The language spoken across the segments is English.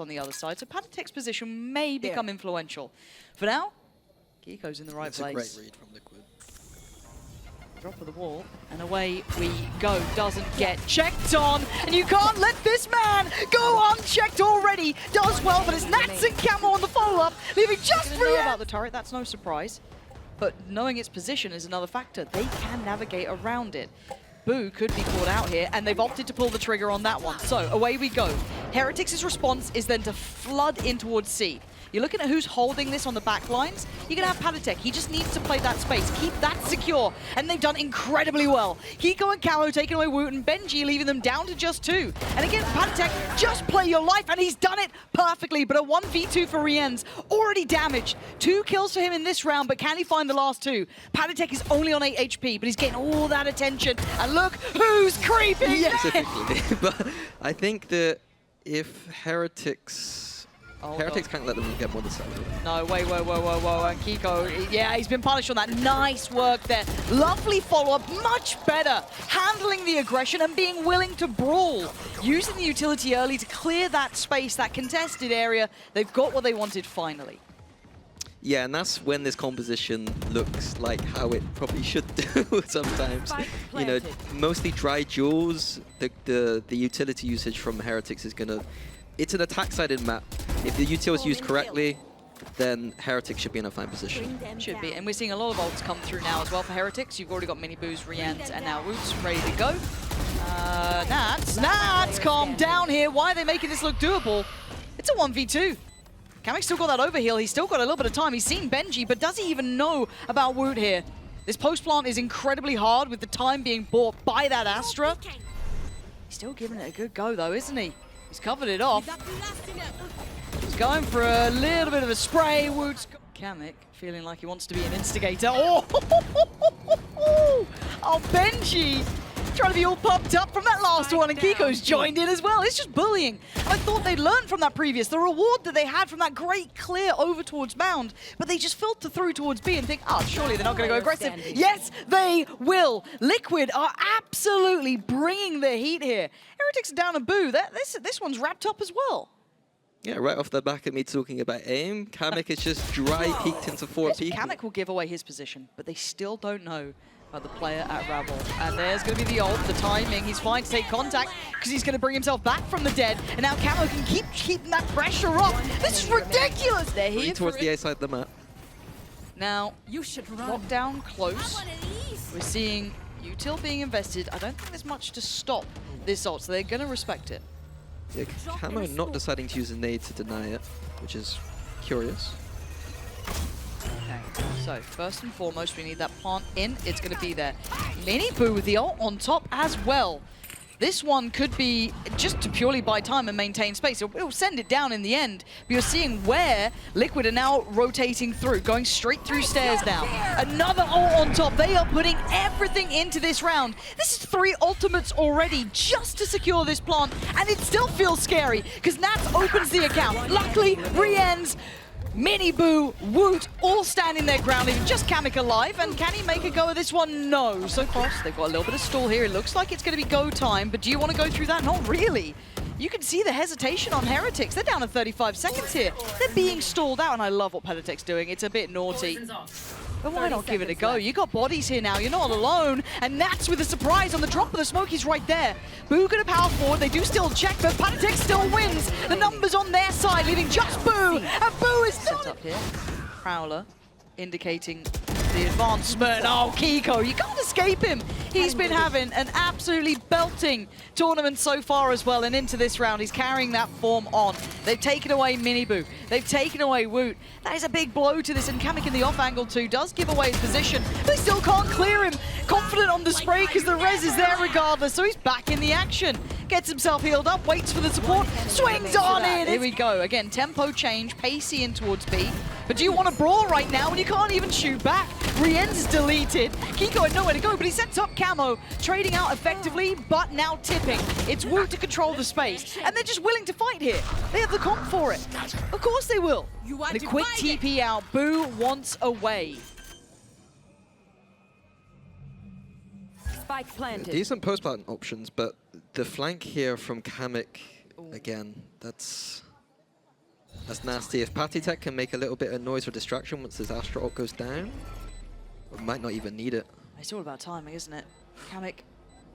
on the other side, so paTiTek's position may become influential. For now, Keiko's in the right place. That's a great read from Liquid. Drop of the wall, and away we go. Doesn't get checked on, and you can't let this man go unchecked already. Does well, but it's Nats and Camo on the follow-up, leaving just free about the turret. That's no surprise. But knowing its position is another factor. They can navigate around it. Boo could be caught out here, and they've opted to pull the trigger on that one. So away we go. Heretics' response is then to flood in towards C. You're looking at who's holding this on the back lines. You're going to have paTiTek. He just needs to play that space, keep that secure, and they've done incredibly well. Keiko and Kamo taking away Woot, and benjy leaving them down to just 2. And again, paTiTek, just play your life, and he's done it perfectly. But a 1v2 for RieNs, already damaged. 2 kills for him in this round, but can he find the last 2? paTiTek is only on 8 HP, but he's getting all that attention. And look who's creeping! Yeah. Specifically. But I think that if Heretics can't let them get more than 7. No, whoa. And Keiko, yeah, he's been punished on that. Nice work there. Lovely follow-up, much better. Handling the aggression and being willing to brawl. Using the utility early to clear that space, that contested area. They've got what they wanted finally. Yeah, and that's when this composition looks like how it probably should do sometimes. You know, mostly dry duels. The utility usage from Heretics is gonna... It's an attack-sided map. If the util is used correctly, then Heretics should be in a fine position. Should be, and we're seeing a lot of ults come through now as well for Heretics. You've already got MiniBoos, RieNs, and now Roots ready to go. Nats, calm down here. Why are they making this look doable? It's a 1v2. kamyk still got that overheal. He's still got a little bit of time. He's seen benjy, but does he even know about Woot here? This post-plant is incredibly hard with the time being bought by that Astra. He's still giving it a good go, though, isn't he? He's covered it off. He's going for a little bit of a spray. Woot's kamyk feeling like he wants to be an instigator. Oh, benjy trying to be all pumped up from that last one, and Keiko's joined in as well. It's just bullying. I thought they'd learned from that previous, the reward that they had from that great clear over towards Mound, but they just filter through towards B and think, oh, surely they're not going to go aggressive. Yes, they will. Liquid are absolutely bringing the heat here. Heretics are down a Boo. This one's wrapped up as well. Yeah, right off the back of me talking about aim, kamyk is just dry peeked into 4 people. kamyk will give away his position, but they still don't know about the player at Rabble. And there's going to be the ult, the timing. He's fine to take contact because he's going to bring himself back from the dead. And now Camo can keep keeping that pressure up. This is ridiculous. They're here towards the A side of the map. Now, lock down close. We're seeing util being invested. I don't think there's much to stop this ult, so they're going to respect it. Yeah, Camo not deciding to use a nade to deny it, which is curious. Okay, so first and foremost, we need that plant in. It's going to be there. MiniBoo with the ult on top as well. This one could be just to purely buy time and maintain space. It'll send it down in the end. But you're seeing where Liquid are now rotating through, going straight through stairs now. Another ult on top. They are putting everything into this round. This is 3 ultimates already just to secure this plant. And it still feels scary because Nats opens the account. Luckily, RieNs, MiniBoo, Woot, all standing their ground, leaving just kamyk alive. And can he make a go of this one? No. So cross, they've got a little bit of stall here. It looks like it's going to be go time, but do you want to go through that? Not really. You can see the hesitation on Heretics. They're down to 35 seconds here. They're being stalled out, and I love what paTiTek's doing. It's a bit naughty. But why not give it a go? You got bodies here now. You're not alone. And Nats with a surprise on the drop of the smoke. He's right there. Boo gonna power forward. They do still check, but paTiTek still wins. The numbers on their side, leaving just Boo. And Boo is set up here. Prowler indicating the advancement. Oh, Keiko, you can't escape him. He's been having an absolutely belting tournament so far as well, and into this round, he's carrying that form on. They've taken away MiniBoo. They've taken away Woot. That is a big blow to this, and kamyk in the off angle too does give away his position. They still can't clear him. Confident on the spray because the res is there regardless, so he's back in the action. Gets himself healed up, waits for the support, swings on in. Here we go. Again, tempo change, pacey in towards B. But do you want to brawl right now when you can't even shoot back? RieNs is deleted. Keiko had nowhere to go, but he sets up Camo, trading out effectively, but now tipping. It's Woot to control the space, and they're just willing to fight here. They have the comp for it. Of course they will. And a quick TP out. Boo wants away. Spike planted. Decent post-plant options, but the flank here from kamyk, again, That's nasty. If paTiTek can make a little bit of noise or distraction once his Astro ult goes down, we might not even need it. It's all about timing, isn't it? kamyk,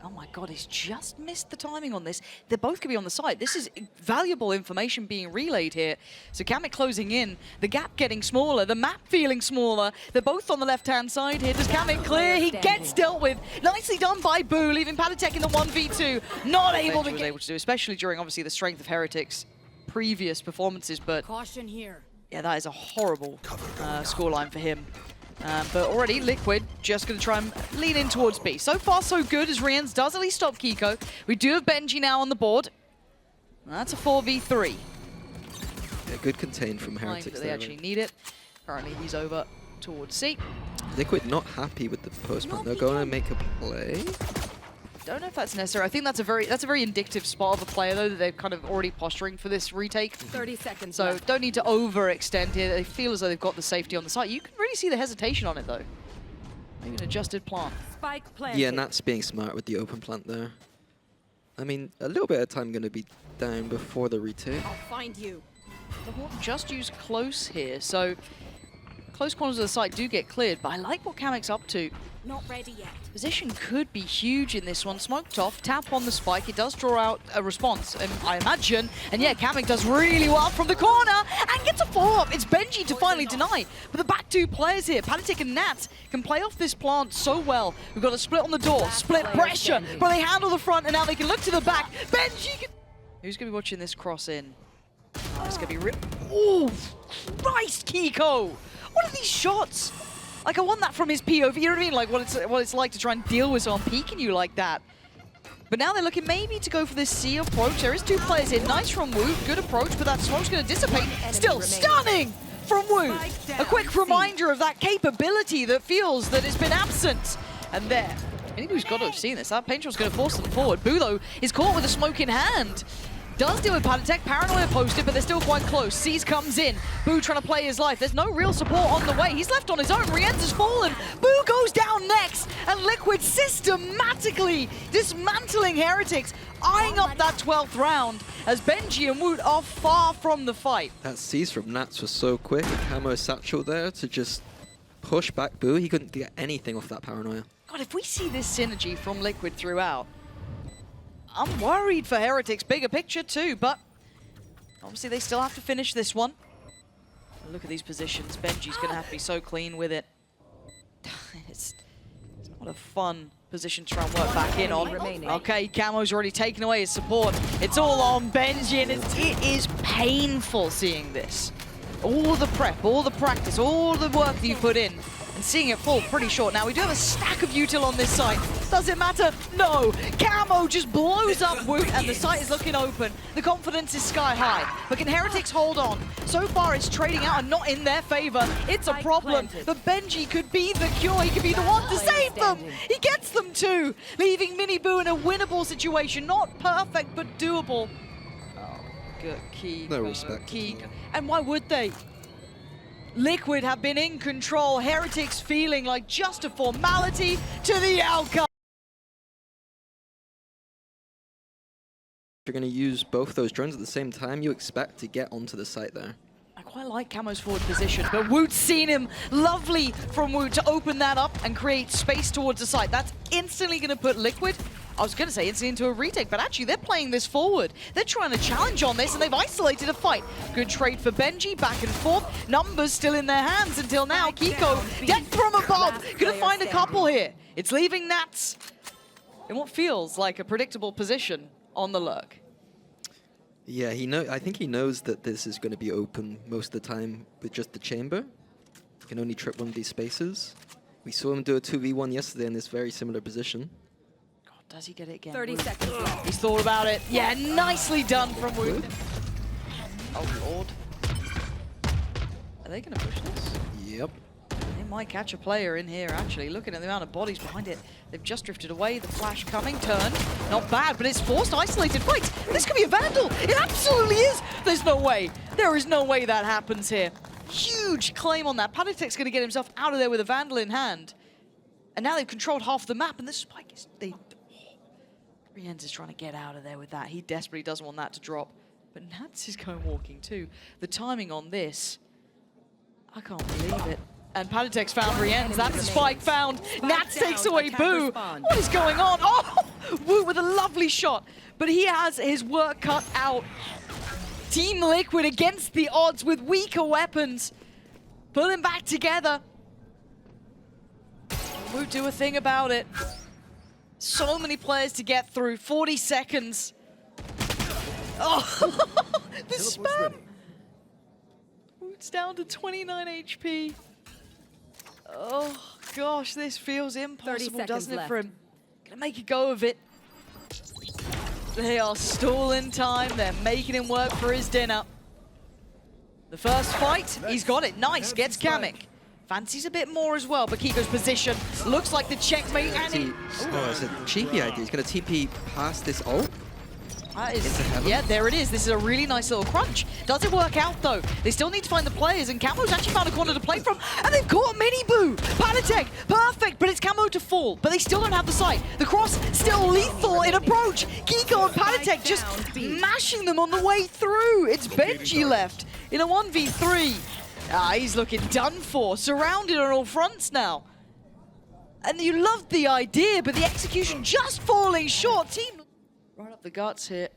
oh my god, he's just missed the timing on this. They both could be on the side. This is valuable information being relayed here. So kamyk closing in, the gap getting smaller, the map feeling smaller. They're both on the left-hand side here. Does kamyk clear? He gets dealt with. Nicely done by Boo, leaving paTiTek in the 1v2. Not able to get... able to do, especially during, obviously, the strength of Heretics' previous performances, but... Caution here. Yeah, that is a horrible scoreline for him. But already, Liquid just going to try and lean in towards B. So far, so good, as RieNs does at least stop Keiko. We do have benjy now on the board. That's a 4v3. Yeah, good contain from Heretics That they there, actually need it. Currently, he's over towards C. Liquid not happy with the post plant. They're going to make a play. Don't know if that's necessary. I think that's a very indicative spot of a player, though, that they're kind of already posturing for this retake. 30 seconds So left. don't need to overextend here. They feel as though they've got the safety on the site. You can really see the hesitation on it, though. Maybe an adjusted plant. Spike planted. Yeah, Nat's being smart with the open plant there. I mean, a little bit of time going to be down before the retake. I'll find you. The Hawk just used close here, so close corners of the site do get cleared, but I like what kamyk's up to. Not ready yet. Position could be huge in this one. Smoked off, tap on the spike. It does draw out a response, and I imagine. And yeah, kamyk does really well from the corner and gets a follow-up. It's benjy to finally deny. But the back two players here, paTiTek and Nat, can play off this plant so well. We've got a split on the door, split pressure, but they handle the front, and now they can look to the back. benjy can... Who's going to be watching this cross in? Oh, it's going to be real. Oh, Christ, Keiko! What are these shots? Like, I want that from his POV, you know what I mean? Like, what it's like to try and deal with someone peeking you like that. But now they're looking maybe to go for this C approach. There is two players here. Nice from Wu, good approach, but that smoke's going to dissipate. Still stunning from Wu. A quick reminder of that capability that feels that it's been absent. And there, MiniBoo's got to have seen this. That paint shot's going to force them forward. Boo, though, is caught with a smoke in hand. Does deal with paTiTek, paranoia posted, but they're still quite close. C's comes in, Boo trying to play his life. There's no real support on the way. He's left on his own, RieNs has fallen. Boo goes down next, and Liquid systematically dismantling Heretics, eyeing up that 12th round, as benjy and Woot are far from the fight. That seize from Nats was so quick. A camo satchel there to just push back Boo. He couldn't get anything off that paranoia. God, if we see this synergy from Liquid throughout, I'm worried for Heretics' bigger picture too, but obviously they still have to finish this one. Look at these positions. benjy's going to have to be so clean with it. It's not a fun position to try and work back in on. Okay, Camo's already taken away his support. It's all on benjy, and it is painful seeing this. All the prep, all the practice, all the work that you put in, and seeing it fall pretty short. Now, we do have a stack of util on this site. Does it matter? No. Kamo just blows up Woot, and the site is looking open. The confidence is sky high. But can Heretics hold on? So far, it's trading out and not in their favor. It's a problem. But benjy could be the cure. He could be the one to save them. He gets them too, leaving MiniBoo in a winnable situation. Not perfect, but doable. Oh, good. Keiko. No respect. Keiko. And why would they? Liquid have been in control. Heretics feeling like just a formality to the outcome. If you're going to use both those drones at the same time, you expect to get onto the site there. I quite like Camo's forward position, but Woot's seen him. Lovely from Woot to open that up and create space towards the site. That's instantly going to put Liquid, I was going to say instantly into a retake, but actually they're playing this forward. They're trying to challenge on this, and they've isolated a fight. Good trade for benjy, back and forth. Numbers still in their hands until now. Keiko, death from above. Going to find a couple here. It's leaving Nats in what feels like a predictable position on the lurk. Yeah, I think he knows that this is going to be open most of the time with just the chamber. He can only trip one of these spaces. We saw him do a 2v1 yesterday in this very similar position. God, does he get it again? 30 seconds left. He's thought about it. Yeah, nicely done from Woot. Oh, Lord. Are they going to push this? Yep. They might catch a player in here, actually. Looking at the amount of bodies behind it, they've just drifted away. The flash coming, turn. Not bad, but it's forced isolated fights. This could be a Vandal. It absolutely is. There's no way. There is no way that happens here. Huge claim on that. paTiTek's going to get himself out of there with a Vandal in hand. And now they've controlled half the map, and this spike is... RieNs is trying to get out of there with that. He desperately doesn't want that to drop. But Nats is going walking too. The timing on this, I can't believe it. And paTiTek's found RieNs. That's the spike found. Nats takes away Boo. What is going on? Oh, Woo with a lovely shot. But he has his work cut out. Team Liquid against the odds with weaker weapons. Pulling back together. Won't do a thing about it. So many players to get through. 40 seconds. Oh, the spam. It's down to 29 HP. Oh gosh, this feels impossible, doesn't it, for him? Gonna make a go of it. They are stalling time. They're making him work for his dinner. The first fight, he's got it. Nice, gets kamyk. Fancies a bit more as well, but Keiko's position looks like the checkmate. And it's a cheeky idea. He's going to TP past this ult. Yeah, there it is. This is a really nice little crunch. Does it work out, though? They still need to find the players, and Camo's actually found a corner to play from, and they've caught MiniBoo! paTiTek, perfect, but it's Camo to fall, but they still don't have the sight. The cross still lethal in approach. Keiko and paTiTek just mashing them on the way through. It's Benji left in a 1v3. He's looking done for, surrounded on all fronts now. And you loved the idea, but the execution just falling short. Team right up the guts here,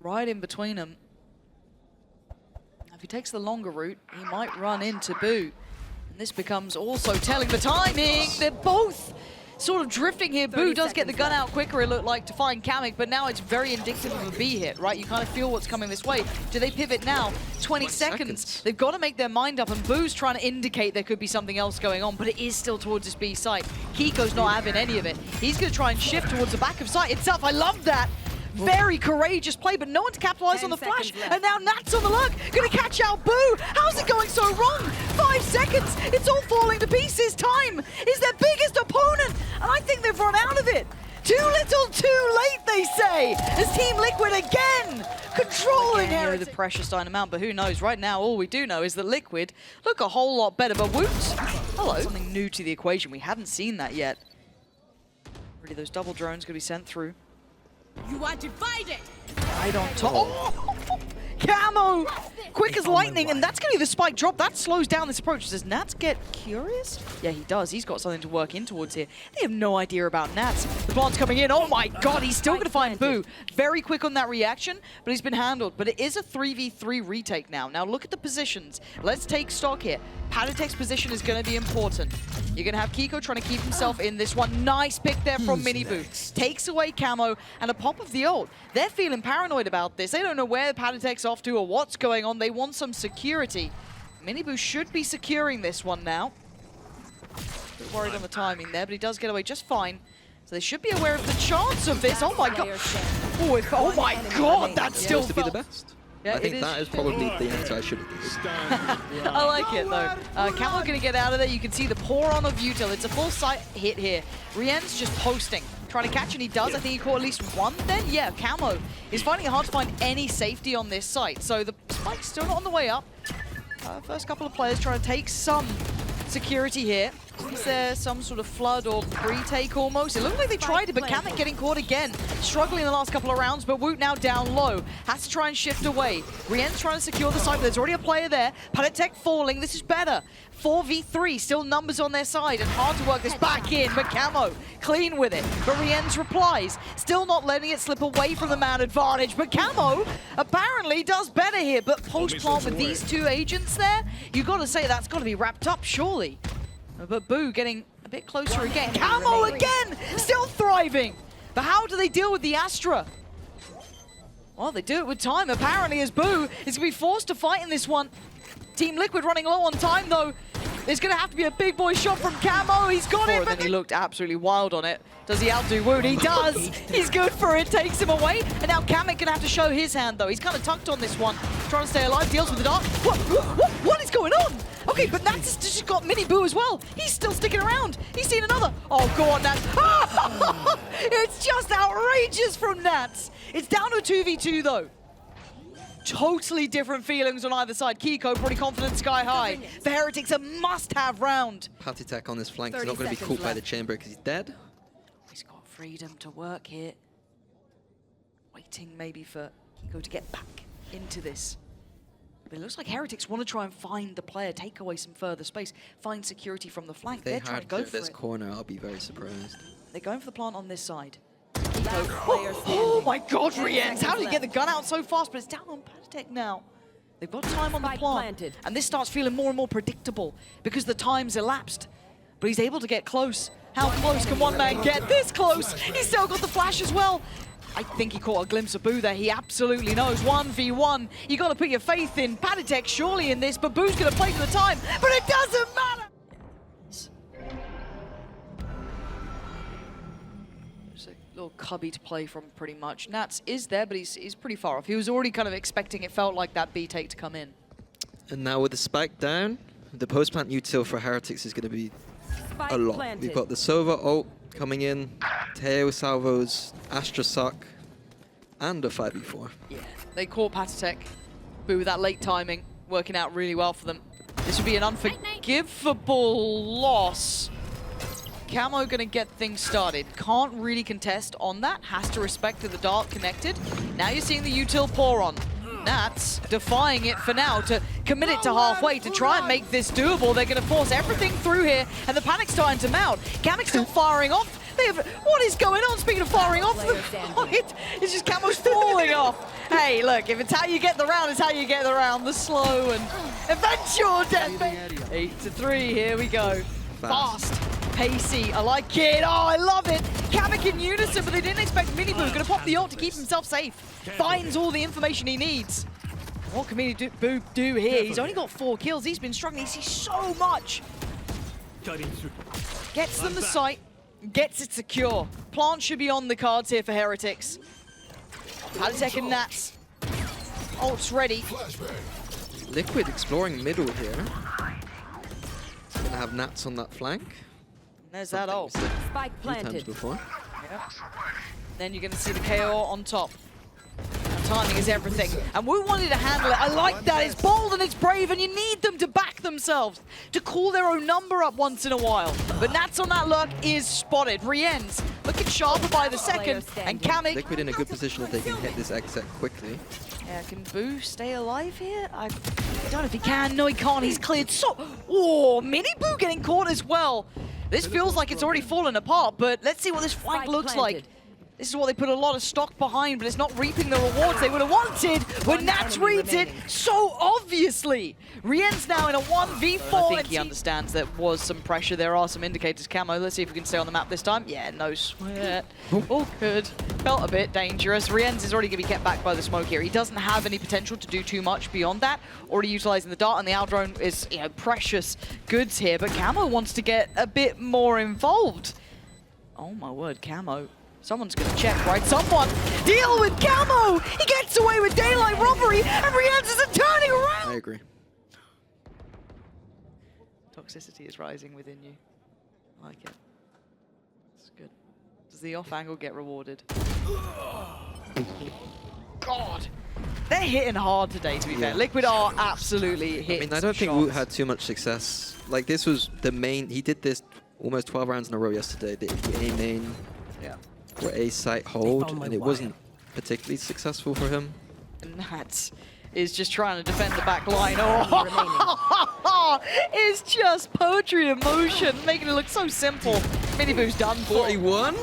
right in between them. If he takes the longer route, he might run into Boo. And this becomes also telling the timing. They're both sort of drifting here. Boo does get the gun out quicker, it looked like, to find kamyk, but now it's very indicative of a B hit, right? You kind of feel what's coming this way. Do they pivot now? 20 seconds. They've got to make their mind up, and Boo's trying to indicate there could be something else going on, but it is still towards his B site. Keiko's not having any of it. He's going to try and shift towards the back of site itself. I love that. Very courageous play, but no one to capitalize on the flash. And now Nats on the lug, gonna catch out Boo. How's it going so wrong? 5 seconds, it's all falling to pieces. Time is their biggest opponent, and I think they've run out of it. Too little, too late, they say, as Team Liquid again controlling Heretics. The pressure starting to mount, but who knows? Right now, all we do know is that Liquid look a whole lot better. But Woot, hello, something new to the equation. We haven't seen that yet. Really, those double drones gonna be sent through. You are divided. Right on top. Oh! Camo! Quick as lightning, and that's going to be the spike drop. That slows down this approach. Does Nats get curious? Yeah, he does. He's got something to work in towards here. They have no idea about Nats. The blonde's coming in. Oh my god, he's still going to find Boo. Very quick on that reaction, but he's been handled. But it is a 3v3 retake now. Now look at the positions. Let's take stock here. paTiTek's position is going to be important. You're going to have Keiko trying to keep himself in this one. Nice pick there from MiniBoo. Takes away Camo and a pop of the ult. They're feeling paranoid about this. They don't know where paTiTek's off to or what's going on. They want some security. MiniBoo should be securing this one now. A bit worried on the timing there, but he does get away just fine. So they should be aware of the chance of this. Oh my god. Oh my god, that's still to be the best. Yeah, I think that is probably the answer I should have given. I like it though. Camo going to get out of there. You can see the pour on of Util. It's a full sight hit here. RieNs just posting, trying to catch, and he does. I think he caught at least one then. Yeah, Camo is finding it hard to find any safety on this site. So the spike's still not on the way up. First couple of players trying to take some security here. Is there some sort of flood or pre-take almost? It looked like they tried it, but kamyk getting caught again. Struggling in the last couple of rounds, but Woot now down low. Has to try and shift away. RieNs trying to secure the site, but there's already a player there. paTiTek falling, this is better. 4v3, still numbers on their side, and hard to work this back in, but Camo clean with it. But RieNs replies, still not letting it slip away from the man advantage, but Camo apparently does better here. But post-plant with these two agents there, you've got to say that's got to be wrapped up, surely. But Boo getting a bit closer again. Camo again! Still thriving! But how do they deal with the Astra? Well, they do it with time, apparently, as Boo is going to be forced to fight in this one. Team Liquid running low on time, though. There's going to have to be a big boy shot from Camo. He's got it, but then he looked absolutely wild on it. Does he outdo Woot? He does! He's good for it, takes him away. And now kamyk going to have to show his hand, though. He's kind of tucked on this one, trying to stay alive, deals with the dart. What is going on? Okay, but Nats has just got MiniBoo as well. He's still sticking around. He's seen another. Oh, go on, Nats. It's just outrageous from Nats. It's down to a 2v2, though. Totally different feelings on either side. Keiko pretty confident sky high. The Heretics a must-have round. paTiTek on this flank is not going to be caught by the chamber because he's dead. He's got freedom to work here. Waiting maybe for Keiko to get back. into this. But it looks like Heretics want to try and find the player, take away some further space, find security from the flank. They're trying to go for this it. corner, I'll be very surprised. They're going for the plant on this side. Oh my god, RieNs! How did he get the gun out so fast? But it's down on paTiTek now. They've got time on the plant. And this starts feeling more and more predictable because the time's elapsed. But he's able to get close. How close can one man get? This close! He's still got the flash as well. I think he caught a glimpse of Boo there. He absolutely knows. 1v1. You got to put your faith in paTiTek surely in this, but Boo's going to play for the time. But it doesn't matter! There's a little cubby to play from pretty much. Nats is there, but he's pretty far off. He was already kind of expecting, it felt like, that B take to come in. And now with the spike down, the post-plant util for Heretics is going to be a lot. We've got the Sova ult coming in, Teo salvos, Astra suck, and a 5v4. Yeah, they caught paTiTek. Boo with that late timing, working out really well for them. This would be an unforgivable loss. Kamo gonna get things started. Can't really contest on that. Has to respect that the dart connected. Now you're seeing the util pour on. Nats defying it for now to commit it to halfway to try and make this doable. They're going to force everything through here, and the panic's starting to mount. kamyk's still firing off. What is going on? Speaking of firing off, it's just Camo's falling off. Hey, look, if it's how you get the round, it's how you get the round. The slow and eventual death. 8-3, here we go. Fast, pacey, I like it. Oh, I love it. kamyk in unison, but they didn't expect MiniBoo. Going to pop the ult to keep himself safe. Finds all the information he needs. What can MiniBoo do here? He's only got 4 kills. He's been struggling. He sees so much. Gets them the sight. Gets it secure. Plant should be on the cards here for Heretics. paTiTek and Nats. Ult's ready. Liquid exploring middle here. Gonna have Nats on that flank. There's that ult. Spike planted. Before. Yep. Then you're going to see the KO on top. Timing is everything. And we wanted to handle it. I like that. It's bold and it's brave, and you need them to back themselves, to call their own number up once in a while. But Nats on that lurk is spotted. RieNs looking sharper by the second. And kamyk. Liquid in a good position if they can hit this exit quickly. Yeah, can Boo stay alive here? I don't know if he can. No, he can't. He's cleared so... Oh, MiniBoo getting caught as well. This feels like it's already fallen apart, but let's see what this flank looks like. This is what they put a lot of stock behind, but it's not reaping the rewards they would have wanted when Nats reads it so obviously. RieNs now in a 1v4. I think he understands there was some pressure. There are some indicators. Kamo, let's see if we can stay on the map this time. Yeah, no sweat. All good. Felt a bit dangerous. RieNs is already going to be kept back by the smoke here. He doesn't have any potential to do too much beyond that. Already utilizing the dart, and the outdrone is, you know, precious goods here. But Kamo wants to get a bit more involved. Oh my word, Kamo. Someone's gonna check, right? Someone deal with Kamo! He gets away with daylight robbery, and RieNs is turning around! I agree. Toxicity is rising within you. I like it. It's good. Does the off angle get rewarded? God! They're hitting hard today, to be fair. Liquid are absolutely hitting. I mean, I don't think Woot had too much success. Like, this was the main... He did this almost 12 rounds in a row yesterday. The A main... Yeah. Or A site hold, and it wasn't particularly successful for him. And Nats is just trying to defend the back line. Oh, it's just poetry in motion, making it look so simple. MiniBoo's done for. 41?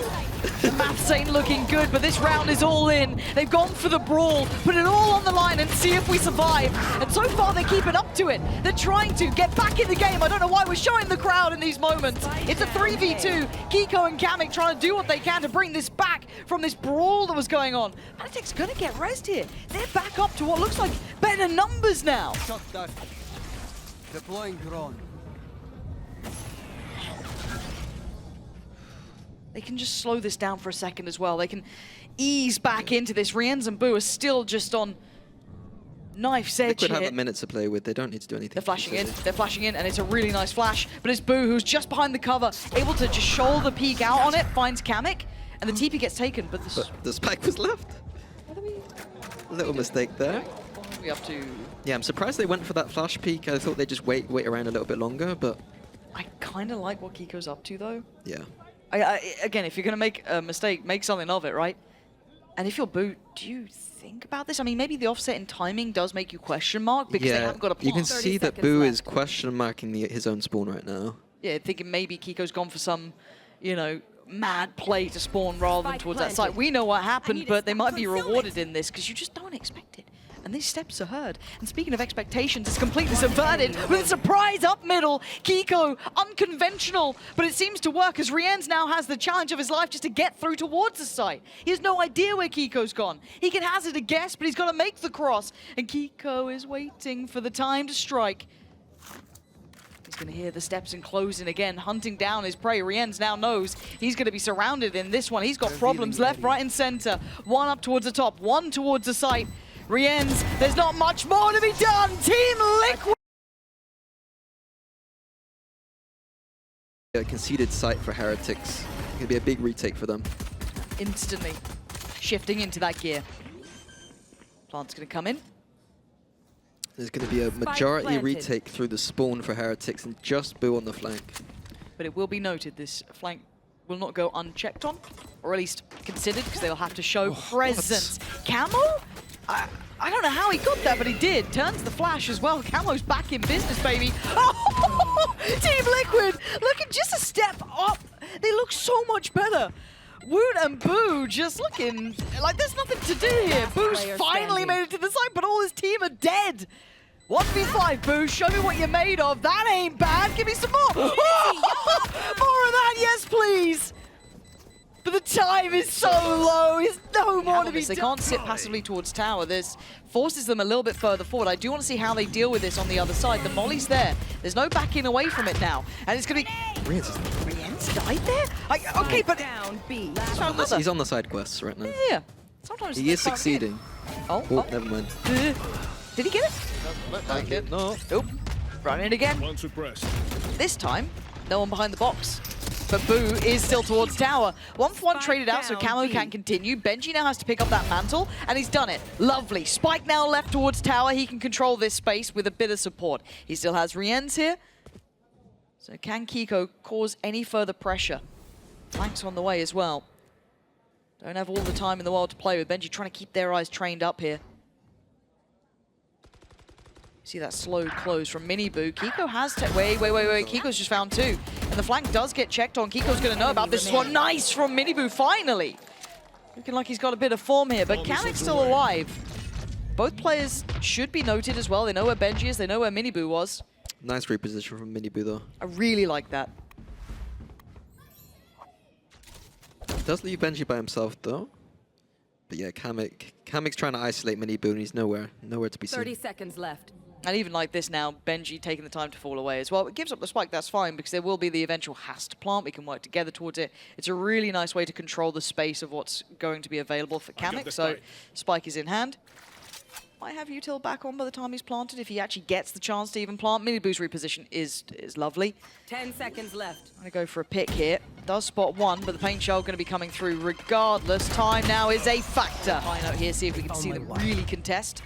The maths ain't looking good, but this round is all in. They've gone for the brawl, put it all on the line and see if we survive. And so far, they're keeping up to it. They're trying to get back in the game. I don't know why we're showing the crowd in these moments. It's a 3v2. Keiko and kamyk trying to do what they can to bring this back from this brawl that was going on. paTiTek's gonna get rest here. They're back up to what looks like better numbers now. Deploying drone. They can just slow this down for a second as well. They can ease back into this. RieNs and Boo are still just on knife's edge Liquid here. have a minute to play with. They don't need to do anything. They're flashing in. They're flashing in, and it's a really nice flash. But it's Boo who's just behind the cover, able to just shoulder peek out on it, finds kamyk, and the TP gets taken. But the spike was left. A little mistake there. What are we up to? Yeah, I'm surprised they went for that flash peek. I thought they'd just wait around a little bit longer, but... I kind of like what Keiko's up to, though. Yeah. Again, if you're going to make a mistake, make something of it, right? And if you're Boo, do you think about this? I mean, maybe the offset in timing does make you question mark because they haven't got a plan. You can see that Boo is question marking his own spawn right now. Yeah, thinking maybe Keiko's gone for some, you know, mad play to spawn rather than towards that side. We know what happened, but they might be rewarded in this because you just don't expect it. And these steps are heard. And speaking of expectations, it's completely subverted with a surprise up middle. Keiko, unconventional, but it seems to work as RieNs now has the challenge of his life just to get through towards the site. He has no idea where Keiko's gone. He can hazard a guess, but he's got to make the cross. And Keiko is waiting for the time to strike. He's going to hear the steps and closing again, hunting down his prey. RieNs now knows he's going to be surrounded in this one. He's got problems left, right, and center. One up towards the top, one towards the site. RieNs, there's not much more to be done. Team Liquid. A conceded site for Heretics. It's going to be a big retake for them. Instantly shifting into that gear. Plant's going to come in. There's going to be a majority retake through the spawn for Heretics and just Boo on the flank. But it will be noted this flank will not go unchecked on, or at least considered, because they'll have to show presence. Kamo? I don't know how he got that, but he did. Turns the flash as well. Camo's back in business, baby. Oh, Team Liquid looking just a step up. They look so much better. Woot and Boo just looking like there's nothing to do here. Boo's finally made it to the side, but all his team are dead. 1v5, Boo, show me what you're made of. That ain't bad. Give me some more. Oh, more of that, yes, please. But the time is so low. There's no more to be done. They can't sit passively towards tower. This forces them a little bit further forward. I do want to see how they deal with this on the other side. The molly's there. There's no backing away from it now. And it's going to be... RieNs died there? Okay, but... He's on the side quests right now. Yeah. Sometimes he is succeeding. Oh, never mind. Did he get it? Look like it. No. Nope. Run in again. This time, no one behind the box. But Boo is still towards tower. 1-for-1 traded out, so Kamo can't continue. Benji now has to pick up that mantle, and he's done it. Lovely. Spike now left towards tower. He can control this space with a bit of support. He still has RieNs here. So can Keiko cause any further pressure? Flanks on the way as well. Don't have all the time in the world to play with. Benji trying to keep their eyes trained up here. See that slow close from MiniBoo. Keiko has... Wait. Keiko's just found two. And the flank does get checked on. Keiko's going to know about this one. Nice from MiniBoo, finally. Looking like he's got a bit of form here, but kamyk's still alive. Both players should be noted as well. They know where Benji is. They know where MiniBoo was. Nice reposition from MiniBoo, though. I really like that. Does leave Benji by himself, though. But yeah, kamyk's trying to isolate MiniBoo, and he's nowhere to be seen. 30 seconds left. And even like this now, Benji taking the time to fall away as well. It gives up the spike, that's fine, because there will be the eventual has to plant. We can work together towards it. It's a really nice way to control the space of what's going to be available for kamyk. So spike is in hand. Might have util back on by the time he's planted if he actually gets the chance to even plant. MiniBoo's reposition is lovely. 10 seconds left. I'm going to go for a pick here. Does spot one, but the paint shell going to be coming through regardless. Time now is a factor. High note here, see if we can see them really contest.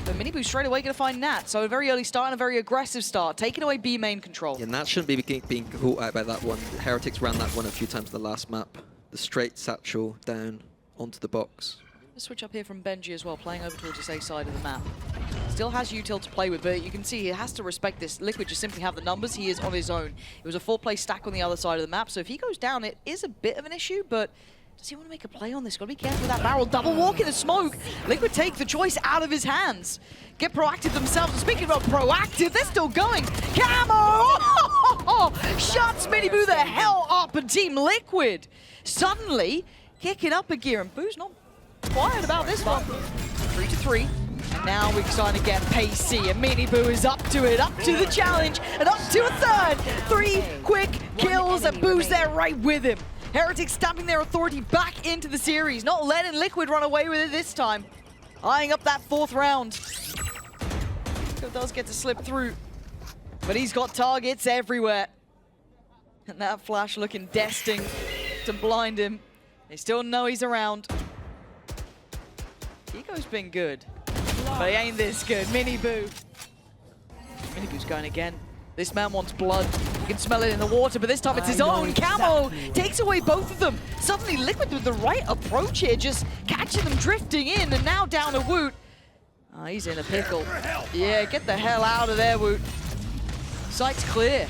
But MiniBoo straight away going to find Nat. So a very early start and a very aggressive start, taking away B main control. Yeah, Nat shouldn't be being caught out by that one. Heretics ran that one a few times in the last map. The straight satchel down onto the box. Switch up here from Benji as well, playing over towards this A side of the map. Still has util to play with, but you can see he has to respect this. Liquid just simply have the numbers. He is on his own. It was a 4-play stack on the other side of the map, so if he goes down, it is a bit of an issue, but does he want to make a play on this? Got to be careful with that barrel. Double walk in the smoke. Liquid take the choice out of his hands. Get proactive themselves. And speaking about proactive, they're still going. Kamo! Shuts MiniBoo the hell up, and Team Liquid suddenly kicking up a gear, and Boo's not quiet about this one. 3-3. And now we're starting to get pacey, and MiniBoo is up to it, up to the challenge, and up to a third. 3 quick kills, and Boo's there right with him. Heretics stamping their authority back into the series, not letting Liquid run away with it this time. Eyeing up that 4th round. Keiko does get to slip through, but he's got targets everywhere. And that flash looking destined to blind him. They still know he's around. Keiko's been good, but he ain't this good. MiniBoo. MiniBoo's going again. This man wants blood. You can smell it in the water, but this time it's his own. Kamo takes away both of them. Suddenly Liquid with the right approach here just can catching them drifting in, and now down to Woot. Oh, he's in a pickle. Yeah, get the hell out of there, Woot. Sight's clear.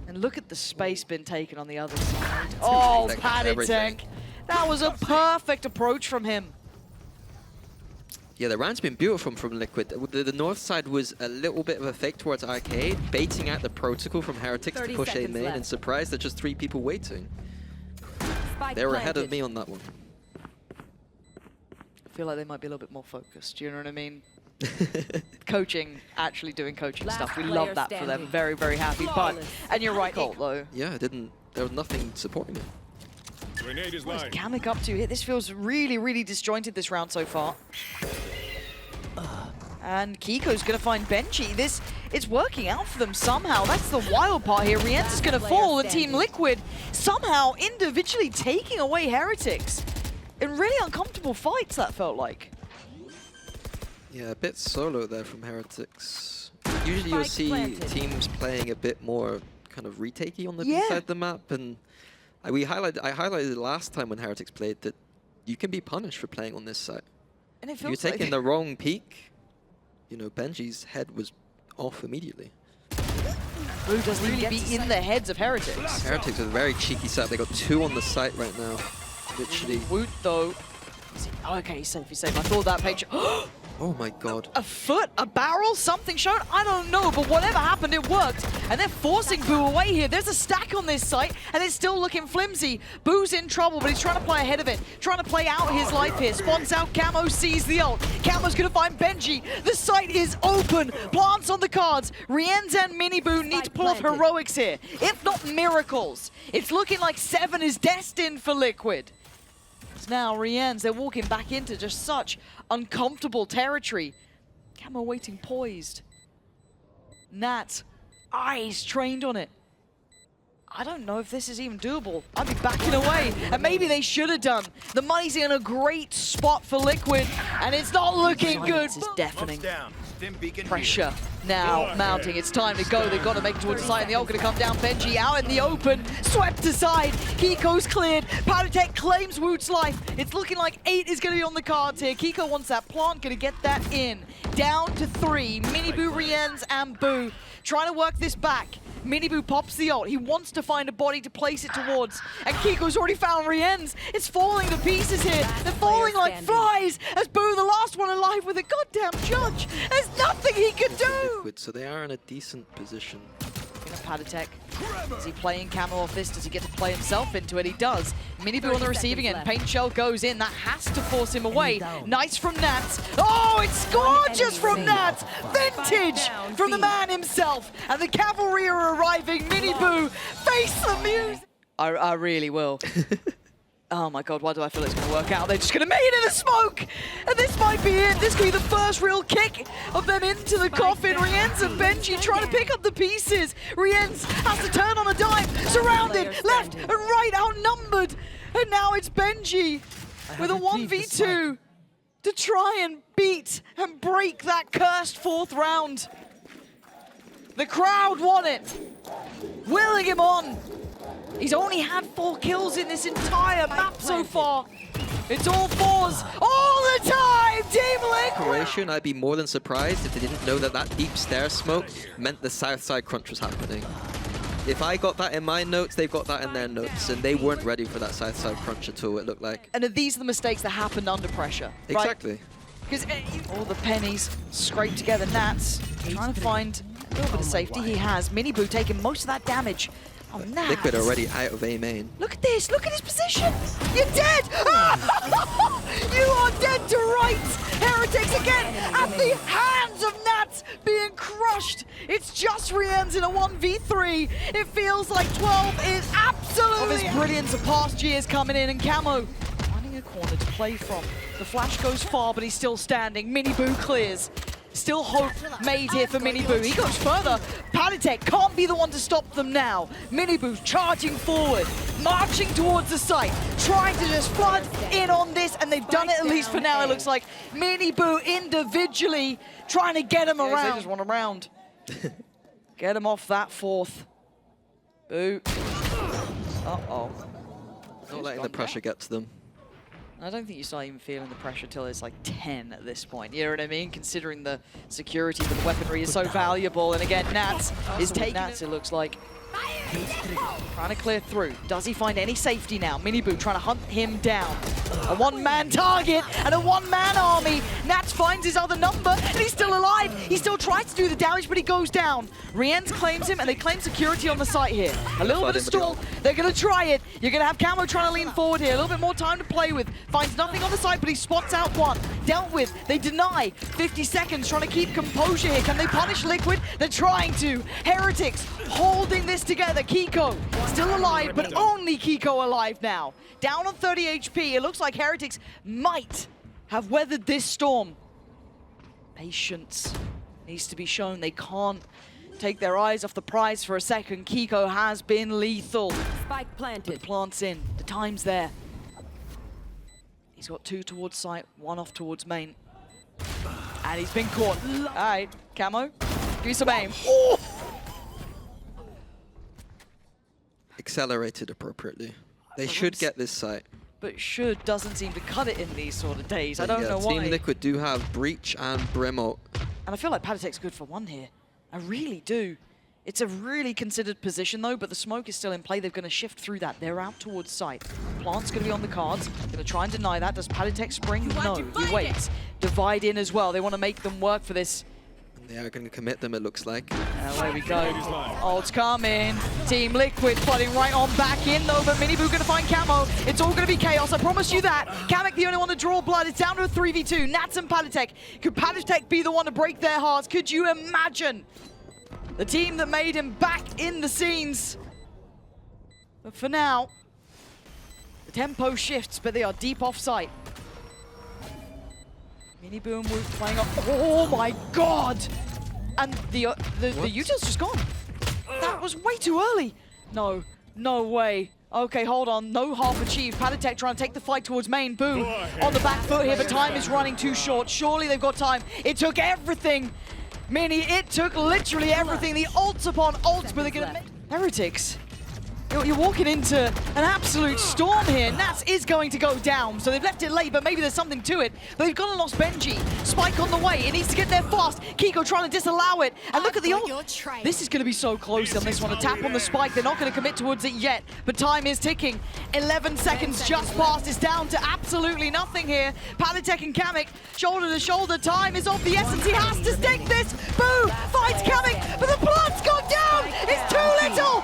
And look at the space been taken on the other side. Oh, paTiTek. That was a perfect approach from him. Yeah, the round's been beautiful from Liquid. The north side was a little bit of a fake towards Arcade, baiting out the protocol from Heretics to push A main, and surprised that just 3 people waiting. They were ahead of me on that one. I feel like they might be a little bit more focused, you know what I mean? Coaching, actually doing coaching stuff. We love that for them. Very, very happy. But, and you're right, Colt, though. Yeah, there was nothing supporting it. Grenade is What is kamyk up to here? This feels really, really disjointed this round so far. And Keiko's going to find benjy. It's working out for them somehow. That's the wild part here. RieNs is going to fall, and Team Liquid somehow individually taking away Heretics. In really uncomfortable fights, that felt like. Yeah, a bit solo there from Heretics. Usually you'll see teams playing a bit more kind of retakey on the B side of the map, and I highlighted last time when Heretics played that you can be punished for playing on this side. And it feels You're taking the wrong peek, you know, benjy's head was off immediately. Blue doesn't really be in the heads of Heretics. Heretics are a very cheeky set. They got 2 on the site right now. Literally. Woot though. Okay, he's safe, he's safe. I thought that page. Oh my god. A foot, a barrel, something showed? I don't know, but whatever happened, it worked. And they're forcing Boo away here. There's a stack on this site, and it's still looking flimsy. Boo's in trouble, but he's trying to play ahead of it. Trying to play out his life here. Spawns out, Camo sees the ult. Camo's gonna find benjy. The site is open. Plants on the cards. RieNs and MiniBoo need to pull off heroics here, if not miracles. It's looking like 7 is destined for Liquid. Now RieNs, they're walking back into just such uncomfortable territory. Camo waiting poised. Nat, eyes trained on it. I don't know if this is even doable. I'd be backing away, and maybe they should have done. The money's in a great spot for Liquid, and it's not looking good. This is deafening. Pressure now mounting. It's time to go. They've got to make it towards the side, and the ult going to come down. benjy out in the open, swept aside. Keiko's cleared. paTiTek claims Woot's life. It's looking like 8 is going to be on the cards here. Keiko wants that plant, going to get that in. Down to 3. MiniBoo, RieNs, and Boo trying to work this back. MiniBoo pops the ult. He wants to find a body to place it towards. And Keiko's already found RieNs. It's falling to pieces here. They're falling like flies as Boo, the last one alive with a goddamn judge. There's nothing he can do. Liquid, so they are in a decent position. paTiTek. Is he playing camo off this? Does he get to play himself into it? He does. MiniBoo on the receiving end. Paint shell goes in. That has to force him away. Nice from Nats. Oh, it's gorgeous from Nats. Vintage from the man himself. And the cavalry are arriving. MiniBoo, face the music. I really will. Oh my god, why do I feel it's going to work out? They're just going to make it in the smoke! And this might be it. This could be the first real kick of them into the coffin. RieNs and benjy trying to pick up the pieces. RieNs has to turn on a dime. Surrounded, left and right, outnumbered. And now it's benjy with a 1v2 to try and beat and break that cursed 4th round. The crowd want it. Willing him on. He's only had 4 kills in this entire map so far. It's all 4s all the time, Team Liquid! I'd be more than surprised if they didn't know that that deep stair smoke meant the south side crunch was happening. If I got that in my notes, they've got that in their notes, and they weren't ready for that south side crunch at all, it looked like. And these are the mistakes that happened under pressure, right? Exactly. Because all the pennies scraped together. Nats trying to find a little bit of safety. He has. MiniBoo taking most of that damage. Oh, Nats. Liquid already out of A main. Look at this. Look at his position. You're dead. You are dead to rights. Heretics again at the hands of Nats being crushed. It's just RieNs in a 1v3. It feels like 12 is absolutely... Of his brilliance of past years coming in, and Camo finding a corner to play from. The flash goes far, but he's still standing. MiniBoo clears. Still hope made here for MiniBoo. He goes further. paTiTek can't be the one to stop them now. MiniBoo charging forward, marching towards the site, trying to just flood in on this, and they've done it at least for now, it looks like. MiniBoo individually trying to get him around. They just want him around. Get him off that 4th. Boo. Uh-oh. Not letting the pressure get to them. I don't think you start even feeling the pressure till it's like 10 at this point. You know what I mean? Considering the security for the weaponry is so valuable. And again, Nats is taking Nats, it looks like. Trying to clear through. Does he find any safety now? MiniBoo trying to hunt him down. A one-man target and a one-man army. Nats finds his other number and he's still alive. He still tries to do the damage, but he goes down. RieNs claims him and they claim security on the site here. A little bit of stall. They're going to try it. You're going to have Camo trying to lean forward here. A little bit more time to play with. Finds nothing on the site, but he spots out one. Dealt with. They deny. 50 seconds trying to keep composure here. Can they punish Liquid? They're trying to. Heretics holding this together. Keiko still alive, but only Keiko alive now. Down on 30 HP. It looks like Heretics might have weathered this storm. Patience needs to be shown. They can't take their eyes off the prize for a second. Keiko has been lethal. Spike planted. Plants in. The time's there. He's got 2 towards site, 1 off towards main. And he's been caught. All right, Camo, give me some aim. Oh! Accelerated appropriately. They should get this site. But should doesn't seem to cut it in these sort of days. I don't know why. Team Liquid do have Breach and Bremo. And I feel like paTiTek's good for one here. I really do. It's a really considered position though, but the smoke is still in play. They're going to shift through that. They're out towards site. Plant's going to be on the cards. Going to try and deny that. Does paTiTek spring? No, he waits. Divide in as well. They want to make them work for this. They are going to commit them, it looks like. Away we go. Ult's coming. Team Liquid flooding right on back in though, but MiniBoo going to find Camo. It's all going to be chaos, I promise you that. kamyk the only one to draw blood. It's down to a 3v2. Nats and paTiTek. Could paTiTek be the one to break their hearts? Could you imagine? The team that made him back in the scenes. But for now, the tempo shifts, but they are deep off site. MiniBoo and Woot playing up. Oh my god! And the util's just gone. That was way too early. No, no way. Okay, hold on. No half achieved. paTiTek trying to take the fight towards main. Boo on the back foot here, but time is running too short. Surely they've got time. It took everything. Mini, it took literally everything. The ults upon ults, but they're gonna make Heretics. You're walking into an absolute storm here. Nats is going to go down, so they've left it late, but maybe there's something to it. But they've gone and lost Benji. Spike on the way. It needs to get there fast. Keiko trying to disallow it. And look at the ult. This is going to be so close on this one. A tap on the spike. They're not going to commit towards it yet, but time is ticking. 11 seconds just passed. It's down to absolutely nothing here. paTiTek and kamyk, shoulder to shoulder. Time is of the essence. He has to stick this. Boo fights kamyk, but the plant's gone down. It's too little.